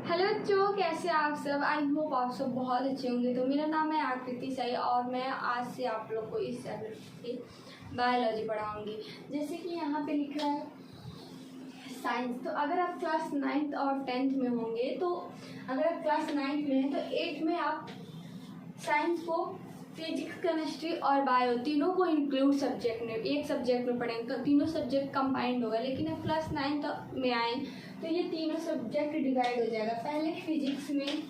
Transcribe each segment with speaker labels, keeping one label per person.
Speaker 1: Hello बच्चों, कैसे आप सब। आई होप आप सब बहुत अच्छे होंगे। तो मेरा नाम है आकृति साई और मैं आज से आप लोग को इस सब्जेक्ट की बायोलॉजी पढ़ाऊंगी। जैसे कि यहाँ पे लिख रहा है साइंस। तो अगर आप क्लास 9th और 10th में होंगे, तो अगर आप क्लास 9th में हैं तो 8th में आप साइंस को फिजिक्स, केमिस्ट्री और बायो तीनों को इंक्लूड सब्जेक्ट में एक सब्जेक्ट में पढ़ेंगे, तो तीनों सब्जेक्ट कंबाइंड होगा। लेकिन अब क्लास 9th में आए तो ये तीनों सब्जेक्ट डिवाइड हो जाएगा। पहले फिजिक्स में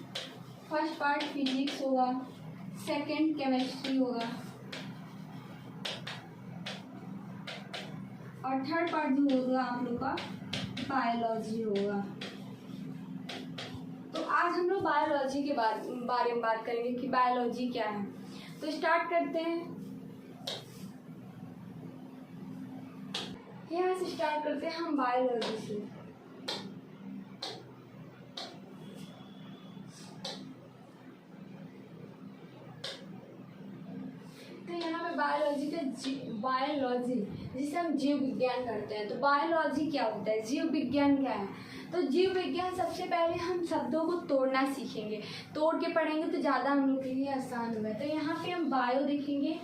Speaker 1: फर्स्ट पार्ट फिजिक्स होगा, सेकंड केमिस्ट्री होगा और थर्ड पार्ट जो होगा आप लोग का बायोलॉजी होगा। तो आज हम लोग बायोलॉजी के बारे में बात करेंगे कि बायोलॉजी क्या है। तो स्टार्ट करते हैं। यहाँ से स्टार्ट करते हैं हम बायोलॉजी से। तो यहाँ पे बायोलॉजी जिसे हम जीव विज्ञान करते हैं। तो बायोलॉजी क्या होता है, जीव विज्ञान क्या है। तो जीव विज्ञान सबसे पहले हम शब्दों को तोड़ना सीखेंगे, तोड़ के पढ़ेंगे तो ज़्यादा हम लोग के लिए आसान होगा। तो यहाँ पे हम बायो देखेंगे,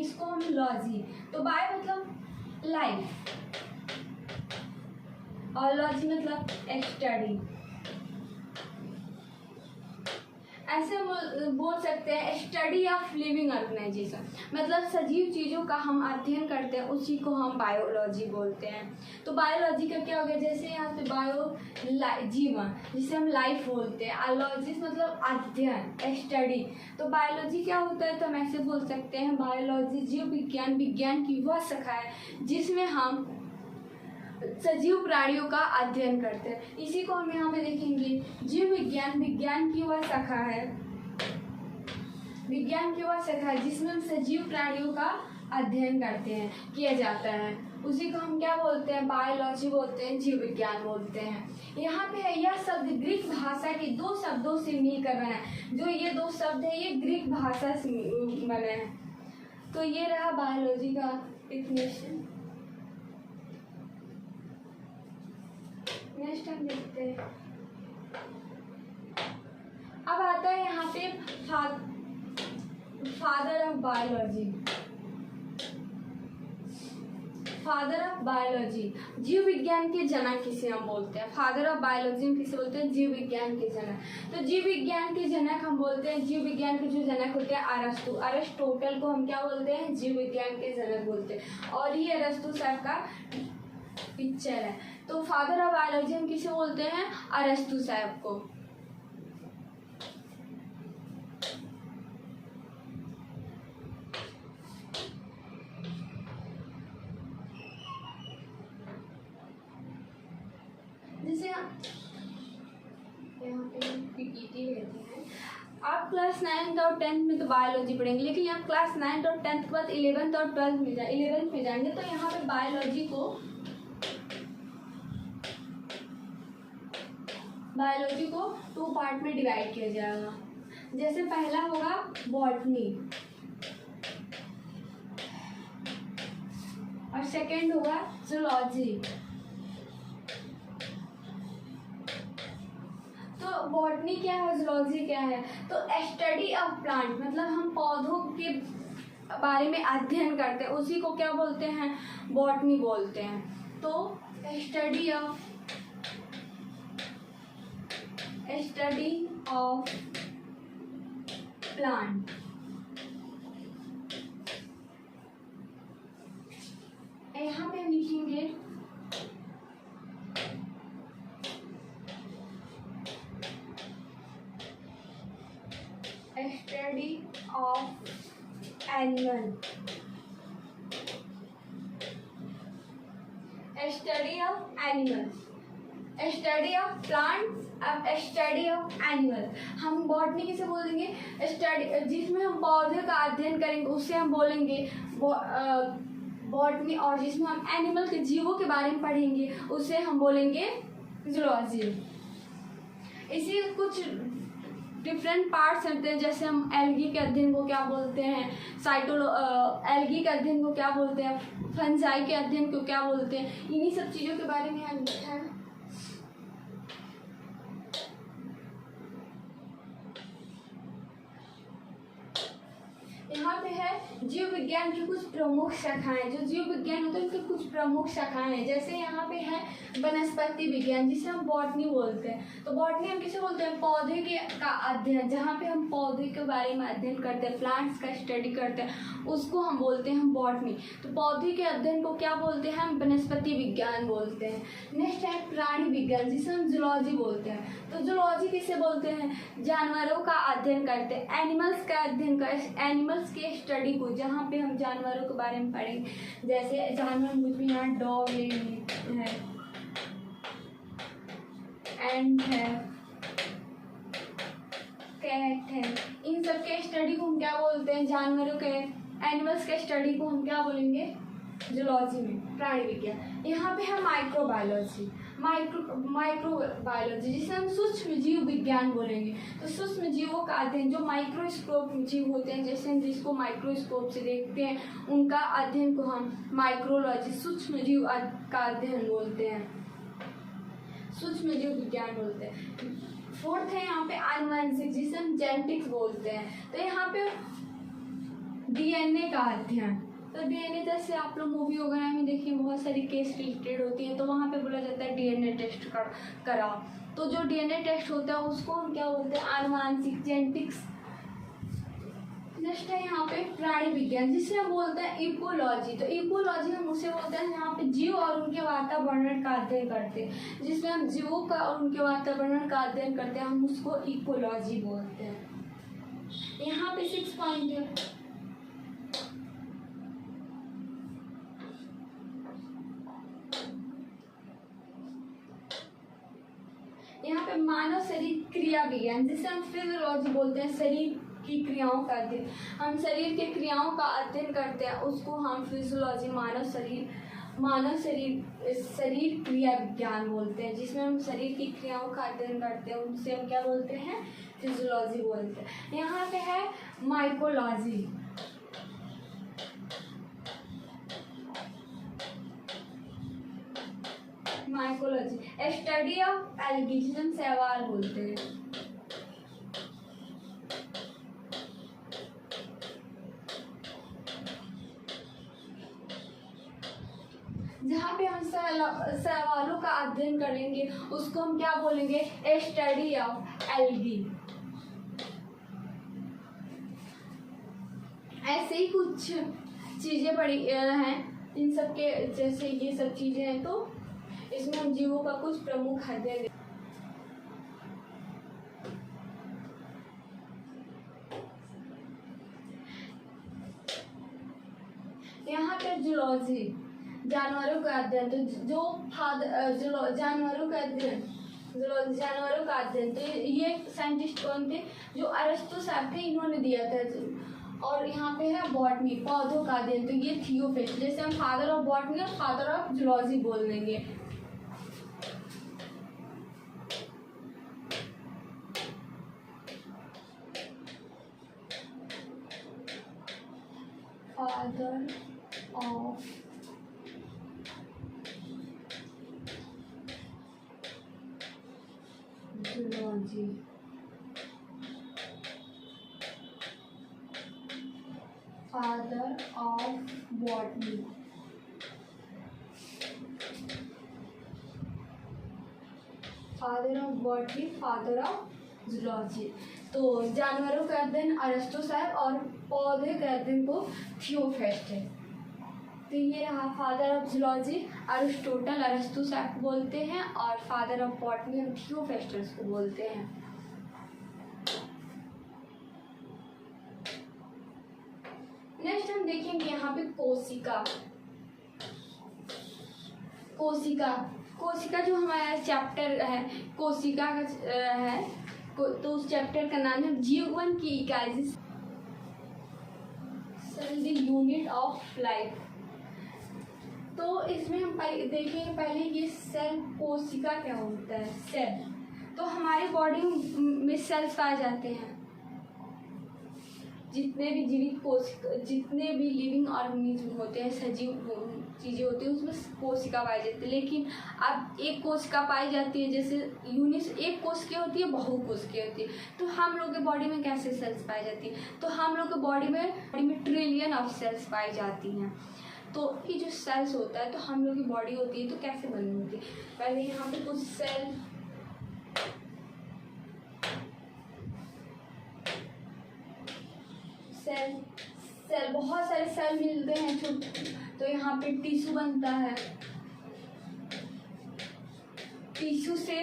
Speaker 1: इसको हम लॉजी। तो बायो मतलब लाइफ और लॉजी मतलब स्टडी। ऐसे बोल सकते हैं स्टडी ऑफ लिविंग ऑर्गेनाइजेशन, मतलब सजीव चीज़ों का हम अध्ययन करते हैं, उसी को हम बायोलॉजी बोलते हैं। तो बायोलॉजी का क्या हो गया, जैसे यहाँ पे बायो जीवन जिसे हम लाइफ बोलते हैं, अलॉजिस मतलब अध्ययन स्टडी। तो बायोलॉजी क्या होता है, तो हम ऐसे बोल सकते हैं बायोलॉजी जीव विज्ञान, विज्ञान की वह शाखा है जिसमें हम सजीव प्राणियों का अध्ययन करते हैं। इसी को हम यहाँ पे देखेंगे। जीव विज्ञान विज्ञान की वह शाखा है, विज्ञान की वह शाखा है जिसमें हम सजीव प्राणियों का अध्ययन करते हैं, किया जाता है। उसी को हम क्या बोलते हैं, बायोलॉजी बोलते हैं, जीव विज्ञान बोलते हैं। यहाँ पे है यह शब्द ग्रीक भाषा के दो शब्दों से मिलकर बना है। जो ये दो शब्द है ये ग्रीक भाषा से बने हैं। तो ये रहा बायोलॉजी का डेफिनेशन। नेक्स्ट हम देखते हैं। अब आता है यहाँ पे father of biology. Father of biology, जीव विज्ञान के जनक किसे हम बोलते हैं। फादर ऑफ बायोलॉजी हम किसे बोलते हैं, जीव विज्ञान के जनक। तो जीव विज्ञान के जनक हम बोलते हैं, जीव विज्ञान के जो जनक होते हैं अरस्तु। अरिस्टोटल को हम क्या बोलते हैं, जीव विज्ञान के जनक बोलते हैं। और ये अरस्तु साहब का पिक्चर है। तो फादर ऑफ बायोलॉजी हम किसे बोलते हैं, अरस्तु साहब को। जैसे यहाँ पे पीपीटी रहती है। आप क्लास 9th और 10th में तो बायोलॉजी पढ़ेंगे, लेकिन यहाँ क्लास 9th और 10th के बाद 11th और 12th में 11th में जाएंगे। तो यहाँ पे बायोलॉजी को 2 पार्ट में डिवाइड किया जाएगा। जैसे पहला होगा बॉटनी और सेकंड होगा जूलॉजी। तो बॉटनी क्या है, जूलॉजी क्या है। तो स्टडी ऑफ प्लांट मतलब हम पौधों के बारे में अध्ययन करते हैं, उसी को क्या बोलते हैं, बॉटनी बोलते हैं। तो स्टडी ऑफ प्लांट। यहाँ पे हम लिखेंगे study of animal, study of animals, study of plants, अब स्टडी ऑफ एनिमल। हम बॉटनी किसे बोलेंगे, स्टडी जिसमें हम पौधे का अध्ययन करेंगे उसे हम बोलेंगे बॉटनी। और जिसमें हम एनिमल के जीवों के बारे में पढ़ेंगे उसे हम बोलेंगे जूलॉजी। इसी कुछ डिफरेंट पार्ट्स होते हैं। जैसे हम एल्गी के अध्ययन को क्या बोलते हैं, एल्गी के अध्ययन को क्या बोलते हैं, फंजाई के अध्ययन को क्या बोलते हैं। इन्हीं सब चीज़ों के बारे में यहाँ लिखा है। यहाँ पे है जीव विज्ञान की कुछ प्रमुख शाखाएं। जो जीव विज्ञान होते हैं उनकी कुछ प्रमुख शाखाएं हैं। जैसे यहाँ पे है वनस्पति विज्ञान, जिसे हम बॉटनी बोलते हैं। तो बॉटनी हम किसे बोलते हैं? पौधे के का अध्ययन, जहाँ पे हम पौधे के बारे में अध्ययन करते हैं, प्लांट्स का स्टडी करते हैं, उसको हम बोलते हैं बॉटनी। तो पौधे के अध्ययन को क्या बोलते हैं? हम वनस्पति विज्ञान बोलते हैं। नेक्स्ट है प्राणी विज्ञान, जिसे हम जूलॉजी बोलते हैं। तो जूलॉजी किसे बोलते हैं? जानवरों का अध्ययन करते हैं, एनिमल्स का अध्ययन कर, एनिमल्स के स्टडी को, जहाँ पे हम जानवरों के बारे में पढ़ेंगे। जैसे जानवर मुझ में यहाँ डॉग है, एंट है, कैट है, इन सब के स्टडी को हम क्या बोलते हैं? जानवरों के, एनिमल्स के स्टडी को हम क्या बोलेंगे? जूलॉजी में, प्राणी विज्ञान। यहाँ पे है माइक्रोबायोलॉजी, माइक्रोबायोलॉजी जिसे हम सूक्ष्म जीव विज्ञान बोलेंगे। तो सूक्ष्म जीवों का अध्ययन, जो माइक्रोस्कोप जीव होते हैं, जैसे हम जिसको माइक्रोस्कोप से देखते हैं, उनका अध्ययन को हम माइक्रोलॉजी, सूक्ष्म जीव का अध्ययन बोलते हैं, सूक्ष्म जीव विज्ञान बोलते हैं। फोर्थ है यहाँ पे आनुवंशिक, जिसे हम जेनेटिक्स बोलते हैं। तो यहाँ पे डीएनए का अध्ययन। तो डीएनए जैसे आप लोग मूवी वगैरह में देखिए बहुत सारी केस रिलेटेड होती है, तो वहाँ पे बोला जाता है डीएनए टेस्ट कराओ। तो जो डीएनए टेस्ट होता है उसको हम क्या बोलते हैं? आनुवंशिक, जेनेटिक्स। नेक्स्ट है यहाँ पे प्राणी विज्ञान, जिसे हम बोलते हैं इकोलॉजी। तो इकोलॉजी हम उसे बोलते हैं यहाँ पे जीव और उनके वातावरण का अध्ययन करते हैं, जिसमें हम जीवों का और उनके वातावरण का अध्ययन करते हैं, हम उसको इकोलॉजी बोलते हैं। यहाँ पे 6 पॉइंट है। यहाँ पे मानव शरीर क्रिया विज्ञान, जिसे हम फिजियोलॉजी बोलते हैं, शरीर की क्रियाओं का अध्ययन। हम शरीर के क्रियाओं का अध्ययन करते हैं, उसको हम फिजियोलॉजी, शरीर क्रिया विज्ञान बोलते हैं। जिसमें हम शरीर की क्रियाओं का अध्ययन करते हैं, उनसे हम क्या बोलते हैं? फिजियोलॉजी बोलते हैं। यहाँ पे है mycology, mycology study of algae, जिसे हम शैवाल बोलते हैं। जहाँ पे हम शैवालों का अध्ययन करेंगे उसको हम क्या बोलेंगे? Study of algae. ऐसे ही कुछ चीज़ें पड़ी हैं, इन सब के जैसे ये सब चीज़ें हैं, तो इसमें हम जीवों का कुछ प्रमुख अध्ययन। यहाँ पे जूलॉजी, जानवरों का अध्ययन। तो जानवरों का अध्ययन, जानवरों का अध्ययन। तो ये साइंटिस्ट कौन थे? जो अरस्तु साहब थे, इन्होंने दिया था। और यहाँ पे है बॉटनी, पौधों का अध्ययन। तो ये थियोफिस्ट, जैसे हम फादर ऑफ बॉटनी और फादर ऑफ जूलॉजी बोल देंगे। Father of zoology, father of botany, father of botany, father of zoology. तो जानवरों का अध्ययन अरस्तु साहब और पौधे के अध्ययन को थियोफिस्ट है। तो ये रहा फादर ऑफ जूलॉजी, अरिस्टोटल अरस्तु साहब को बोलते हैं, और फादर ऑफ बॉटनी हम थियोफिस्टस को बोलते हैं। नेक्स्ट हम देखेंगे यहाँ पे कोशिका। कोशिका जो हमारा चैप्टर है कोशिका का है, तो उस चैप्टर का नाम है जीवन की इकाई, cell the unit of life. तो इसमें हम देखेंगे पहले ये सेल, कोशिका क्या होता है? सेल। तो हमारी बॉडी में सेल्स पाए जाते हैं। जितने भी जीवित जितने भी लिविंग ऑर्गेनिज्म होते हैं, सजीव चीज़ें होती हैं, उसमें कोशिका पाई जाती है। लेकिन अब एक कोशिका पाई जाती है, जैसे एक कोशिका होती है, बहुकोशिकीय होती है। तो हम लोग के बॉडी में कैसे सेल्स पाई जाती है? तो हम लोग के बॉडी में ट्रिलियन ऑफ सेल्स पाई जाती हैं। तो ये जो सेल्स होता है, तो हम लोग की बॉडी होती है तो कैसे बनी होती है? पहले यहाँ पे कुछ सेल बहुत सारे सेल मिलते हैं छोटे। तो यहाँ पे टिश्यू बनता है, टिश्यू से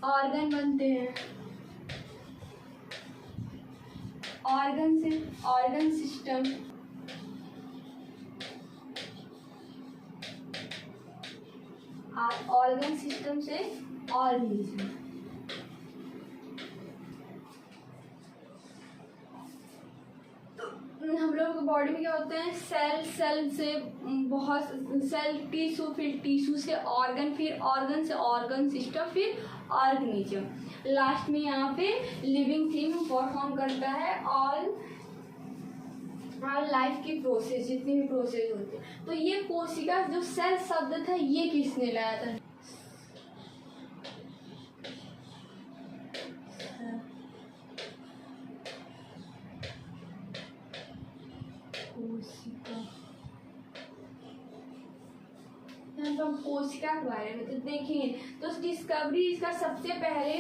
Speaker 1: ऑर्गन बनते हैं, ऑर्गन से ऑर्गन सिस्टम, ऑर्गन सिस्टम से ऑर्गेनिज्म। हम लोग के बॉडी में क्या होते हैं? सेल से बहुत सेल, टिश्यू, फिर टिश्यू से ऑर्गन, फिर ऑर्गन से ऑर्गन सिस्टम, फिर ऑर्गेनिज्म। लास्ट में यहाँ पे लिविंग थिंग परफॉर्म करता है ऑल लाइफ की प्रोसेस, जितनी भी प्रोसेस होती है। तो ये कोशिका जो सेल शब्द था, ये किसने लाया था? कोशिका के बारे में तो देखेंगे, तो डिस्कवरी इसका सबसे पहले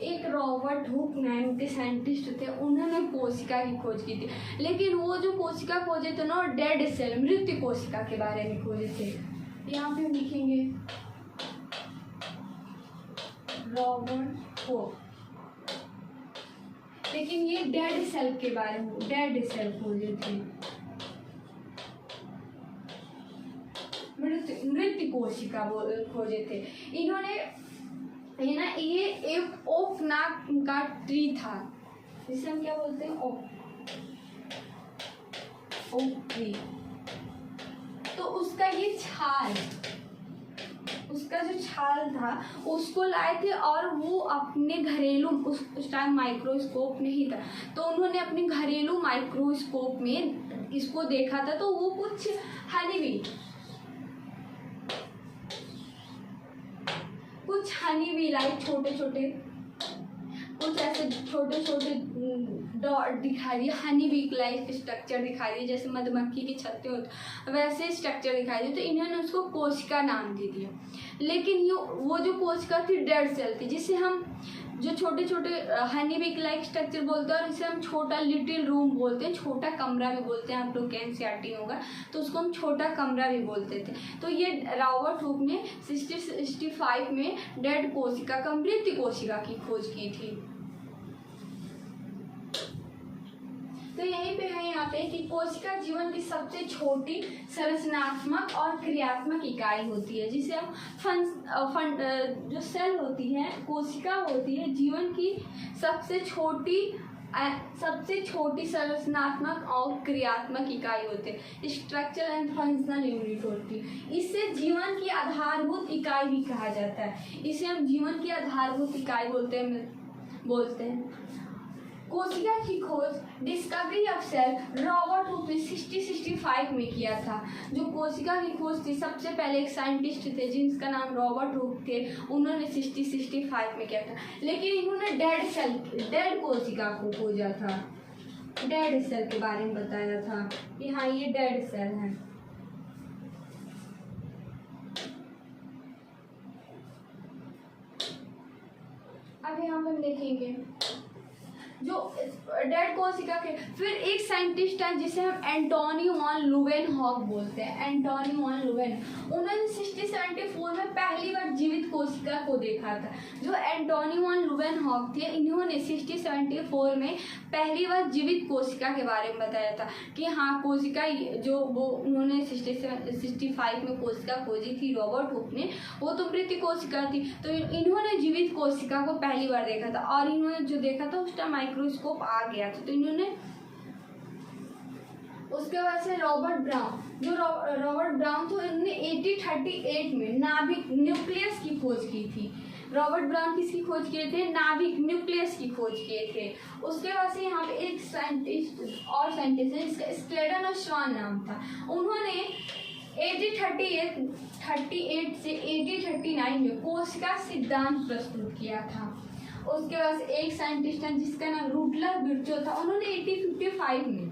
Speaker 1: एक रॉबर्ट हुक नाम के साइंटिस्ट थे, उन्होंने कोशिका की खोज की थी। लेकिन वो जो कोशिका खोजे थे ना, डेड सेल, मृत कोशिका के बारे में खोजे थे। यहाँ पे लिखेंगे रॉबर्ट हुक। लेकिन ये डेड सेल के बारे में, डेड सेल खोजे थे, मृत कोशिका खोजे थे इन्होंने। ये एक ओक नाम का ट्री था, जिसे हम क्या बोलते हैं? Oak tree. तो उसका ये छाल, उसका जो छाल था, उसको लाए थे और वो अपने घरेलू, उस टाइम माइक्रोस्कोप नहीं था, तो उन्होंने अपने घरेलू माइक्रोस्कोप में इसको देखा था। तो वो कुछ हनी भी लाइक छोटे छोटे, कुछ ऐसे छोटे छोटे डॉट दिखाई दिए, हनी भी लाइक स्ट्रक्चर दिखाई दिए, जैसे मधुमक्खी के छत्ते होते वैसे स्ट्रक्चर दिखाई दिए। तो इन्होंने उसको कोशिका नाम दे दिया। लेकिन वो जो कोशिका थी डेड सेल थी, जिसे हम जो छोटे छोटे हनी बी लाइक स्ट्रक्चर बोलते हैं, और इसे हम छोटा लिटिल रूम बोलते हैं, छोटा कमरा भी बोलते हैं। आप लोग के एनसीईआरटी होगा तो उसको हम छोटा कमरा भी बोलते थे। तो ये रॉबर्ट हुक ने 65 में डेड कोशिका का, मृत कोशिका की खोज की थी। तो यहीं पे है यहाँ पे कि कोशिका जीवन की सबसे छोटी संरचनात्मक और क्रियात्मक इकाई होती है, जिसे हम जो सेल होती है, कोशिका होती है, जीवन की सबसे छोटी संरचनात्मक और क्रियात्मक इकाई होती है, स्ट्रक्चर एंड फंक्शनल यूनिट होती है। इसे जीवन की आधारभूत इकाई भी कहा जाता है। इसे हम जीवन की आधारभूत इकाई बोलते हैं। कोशिका की खोज, discovery of cell, Robert Hooke ने 65 में किया था। जो कोशिका की खोज थी, सबसे पहले एक साइंटिस्ट थे जिनका नाम रॉबर्ट हुक थे, उन्होंने 65 में किया था। लेकिन इन्होंने डेड कोशिका को खोजा था, डेड सेल के बारे में बताया था कि हाँ ये डेड सेल है। अब यहाँ पर हम देखेंगे जो डेड कोशिका के, फिर एक साइंटिस्ट है जिसे हम एंटोनी वॉन लुवेनहॉक बोलते हैं। एंटोनी वॉन लुवेन, उन्होंने 74 में पहली बार जीवित कोशिका को देखा था। जो एंटोनी वॉन लुवेनहॉक थे, इन्होंने 74 में पहली बार जीवित कोशिका के बारे में बताया था कि हाँ कोशिका, जो वो उन्होंने 65 में कोशिका खोजी थी रॉबर्ट हुक ने, वो तो मृत कोशिका थी। तो इन्होंने जीवित कोशिका को पहली बार देखा था, और इन्होंने जो देखा था उस टाइम माइक्रोस्कोप आ गया था। तो इन्होंने उसके बाद से रॉबर्ट ब्राउन थे, उन्होंने 1838 में नाभिक न्यूक्लियस की खोज की थी। रॉबर्ट ब्राउन किसकी खोज किए थे? नाभिक न्यूक्लियस की खोज किए थे। उसके बाद से यहाँ पे एक साइंटिस्ट है जिसका स्लेडन और श्वान नाम था। उन्होंने 1838 से 1839 में कोशिका सिद्धांत प्रस्तुत किया था। उसके बाद से एक साइंटिस्ट है जिसका नाम रुडलर विर्चो था। उन्होंने 1855 में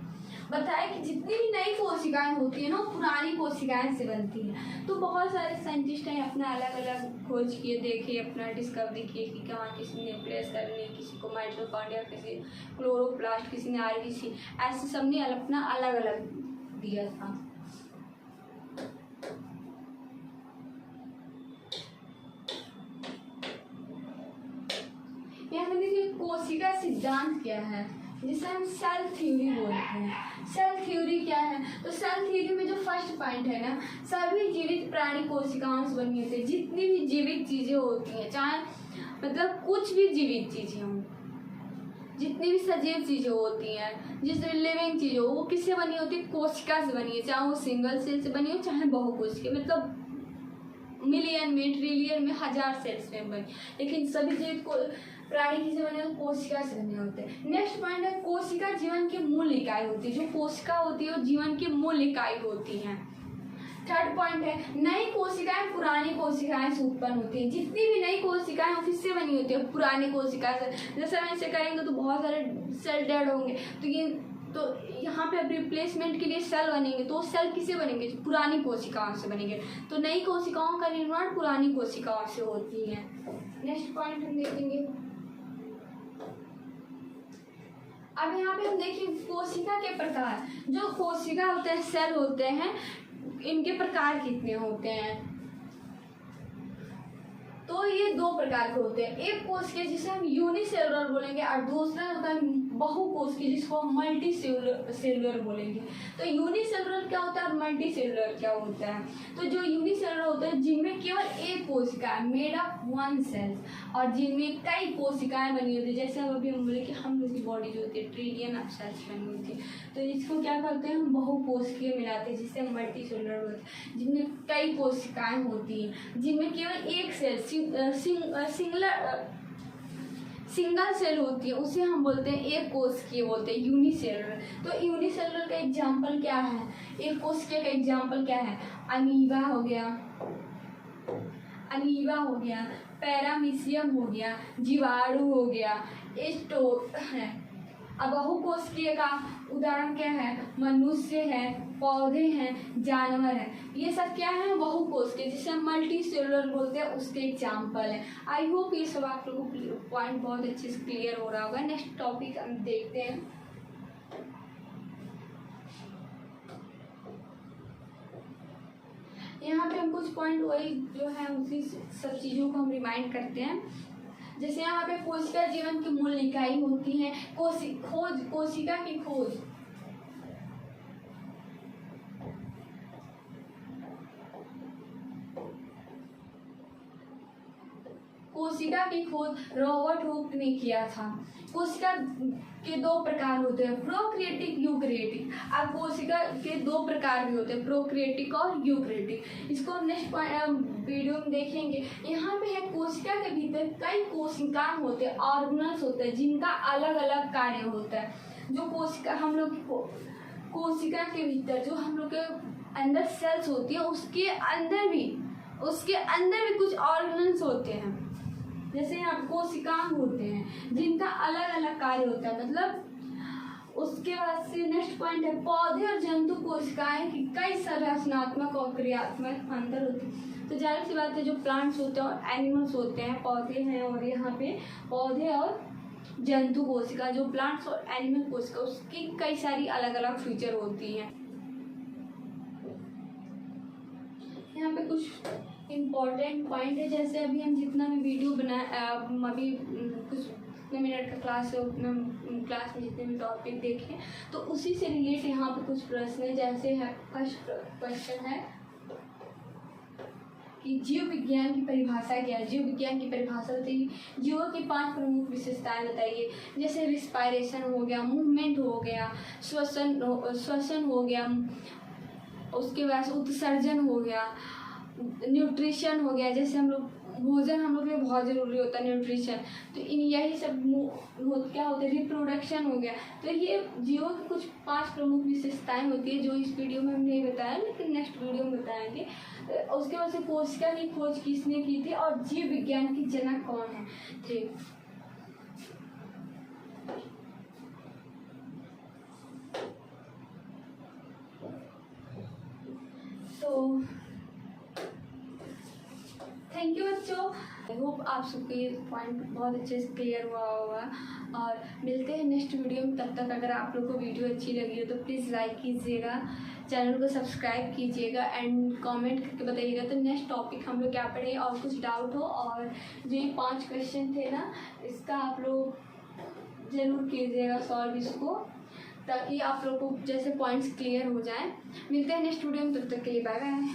Speaker 1: बताया कि जितनी भी नई कोशिकाएं होती हैं ना, पुरानी कोशिकाएं से बनती हैं। तो बहुत सारे साइंटिस्ट हैं, अपना अलग अलग खोज किए, देखे, अपना डिस्कवरी किए कि कहाँ किसी ने न्यूक्लियस करने, किसी को माइटोकॉन्ड्रिया, किसी क्लोरोप्लास्ट, किसी ने आरबीसी, ऐसे सबने अपना अलग अलग दिया था। यहाँ देखिए कोशिका सिद्धांत क्या है, जिसे हम सेल थ्योरी बोलते हैं। सेल थ्योरी क्या है? तो सेल थ्योरी में जो फर्स्ट पॉइंट है ना, सभी जीवित प्राणी कोशिकाओं से बनी होती है। जितनी भी जीवित चीजें होती हैं, चाहे मतलब कुछ भी जीवित चीजें हों, जितनी भी सजीव चीजें होती हैं, जिस लिविंग चीज हो, वो किससे बनी होती है? कोशिका से बनी है। चाहे वो सिंगल सेल से बनी हो, चाहे बहुकोशिकीय, मतलब मिलियन में, ट्रिलियन में, 1000 सेल्स में बनी, लेकिन सभी जीवित को प्राणी किसे बने होते? कोशिका से बने होते हैं। नेक्स्ट पॉइंट है कोशिका जीवन की मूल इकाई होती है। जो कोशिका होती है वो जीवन की मूल इकाई होती है। थर्ड पॉइंट है नई कोशिकाएं पुरानी कोशिकाएं से उत्पन्न होती हैं। जितनी भी नई कोशिकाएं वो किससे बनी होती है? पुरानी कोशिका से। जैसे हम ऐसे करेंगे तो बहुत सारे सेल डेड होंगे, तो यहाँ पे अब रिप्लेसमेंट के लिए सेल बनेंगे, तो सेल किससे बनेंगे? पुरानी कोशिकाओं से बनेंगे। तो नई कोशिकाओं का निर्माण पुरानी कोशिकाओं से होती है। नेक्स्ट पॉइंट हम देखेंगे। अब यहाँ पे हम देखें कोशिका के प्रकार। जो कोशिका होते हैं, सेल होते हैं, इनके प्रकार कितने होते हैं? तो ये दो प्रकार के होते हैं। एक कोशिका जिसे हम यूनिसेलुलर बोलेंगे और दूसरा होता है बहुकोशिकीय जिसको हम मल्टी सेलुलर बोलेंगे। तो यूनिसेलुलर क्या होता है और मल्टी सेलुलर क्या होता है? तो जो यूनिसेलुलर होता है जिनमें केवल एक कोशिका है, मेड ऑफ वन सेल, और जिनमें कई कोशिकाएं बनी होती है। जैसे अब अभी हम बोले कि हम लोग की बॉडी जो होती है ट्रिलियन ऑफ सेल्स बनी होती है, तो इसको क्या करते हैं? हम बहुकोशिकीय मिलाते हैं, जिससे मल्टी सेलुलर होता है, जिनमें कई कोशिकाएं होती हैं, जिनमें केवल एक सेल सिंगल सेल होती है, उसे हम बोलते हैं एक कोशिकीय, बोलते हैं यूनिसेलुलर। तो यूनिसेलुलर का एग्जाम्पल क्या है? एक कोशिकीय का एग्जाम्पल क्या है? अमीबा हो गया, पैरामीशियम हो गया, जीवाणु हो गया, स्टोक है। अब बहुकोशिकीय का उदाहरण क्या है? मनुष्य है, पौधे हैं, जानवर हैं। ये सब क्या है? बहुकोशिकीय, जिसे हम मल्टी सेलुलर बोलते हैं, उसके एग्जाम्पल है। आई होप ये सब आप लोगों को पॉइंट बहुत अच्छे से क्लियर हो रहा होगा। नेक्स्ट टॉपिक हम देखते हैं। यहाँ पे हम कुछ पॉइंट वही जो है उसी सब चीज़ों को हम रिमाइंड करते हैं। जैसे यहाँ पे कोशिका जीवन की मूल इकाई होती है। कोशिका की खोज रॉबर्ट हुक ने किया था। कोशिका के दो प्रकार होते हैं, प्रोक्रिएटिक, यूकैरियोटिक। अब कोशिका के दो प्रकार भी होते हैं, प्रोक्रिएटिक और यूकैरियोटिक। इसको हम नेक्स्ट वीडियो में देखेंगे। यहाँ पे है कोशिका के भीतर कई कोशिकाएं होते हैं, ऑर्गेनल्स होते हैं, जिनका अलग अलग कार्य होता है। जो कोशिका हम लोग की कोशिका के भीतर जो हम लोग के अंदर सेल्स होती है, उसके अंदर भी कुछ ऑर्गेनल्स होते हैं। जैसे यहाँ कोशिकाएं होते हैं जिनका अलग अलग कार्य होता है। मतलब उसके बाद से नेक्स्ट पॉइंट है पौधे और जंतु कोशिकाएं की कई संरचनात्मक और क्रियात्मक अंतर होते हैं। तो जाहिर सी बात है जो प्लांट्स होते हैं और एनिमल्स होते हैं, पौधे हैं, और यहाँ पे पौधे और जंतु कोशिका, जो प्लांट्स और एनिमल कोशिका, उसकी कई सारी अलग अलग फीचर होती हैं। यहाँ पे कुछ इम्पोर्टेंट पॉइंट है। जैसे अभी हम जितना भी वीडियो अभी कुछ कितने मिनट का क्लास है, उतना क्लास में जितने भी टॉपिक देखें तो उसी से रिलेट यहाँ पे कुछ प्रश्न है। जैसे है फर्स्ट क्वेश्चन है कि जीव विज्ञान की परिभाषा क्या है? जीव विज्ञान की परिभाषा होती है जीवों की 5 प्रमुख विशेषताएं बताइए। जैसे रिस्पायरेशन हो गया, मूवमेंट हो गया, श्वसन हो गया, उसके बाद उत्सर्जन हो गया, न्यूट्रिशन हो गया, जैसे हम लोग भोजन हम लोग के लिए बहुत ज़रूरी होता है, न्यूट्रिशन। तो इन यही सब क्या होता है, रिप्रोडक्शन हो गया। तो ये जीवों की कुछ 5 प्रमुख विशेषताएं होती है जो इस वीडियो में हम नहीं बताया, लेकिन नेक्स्ट वीडियो में बताएंगे। उसके बाद से कोशिका की खोज किसने की थी और जीव विज्ञान की जनक कौन है थे। तो थैंक यू बच्चों, आई होप आप सबको ये पॉइंट बहुत अच्छे से क्लियर हुआ होगा। और मिलते हैं नेक्स्ट वीडियो में। तब तक अगर आप लोग को वीडियो अच्छी लगी हो तो प्लीज़ लाइक कीजिएगा, चैनल को सब्सक्राइब कीजिएगा एंड कमेंट करके बताइएगा तो नेक्स्ट टॉपिक हम लोग क्या पढ़े। और कुछ डाउट हो और जो ये 5 क्वेश्चन थे ना, इसका आप लोग ज़रूर कीजिएगा सॉल्व इसको, ताकि आप लोग को जैसे पॉइंट्स क्लियर हो जाएं। मिलते हैं नेक्स्ट वीडियो में, तब तक के लिए बाय बाय।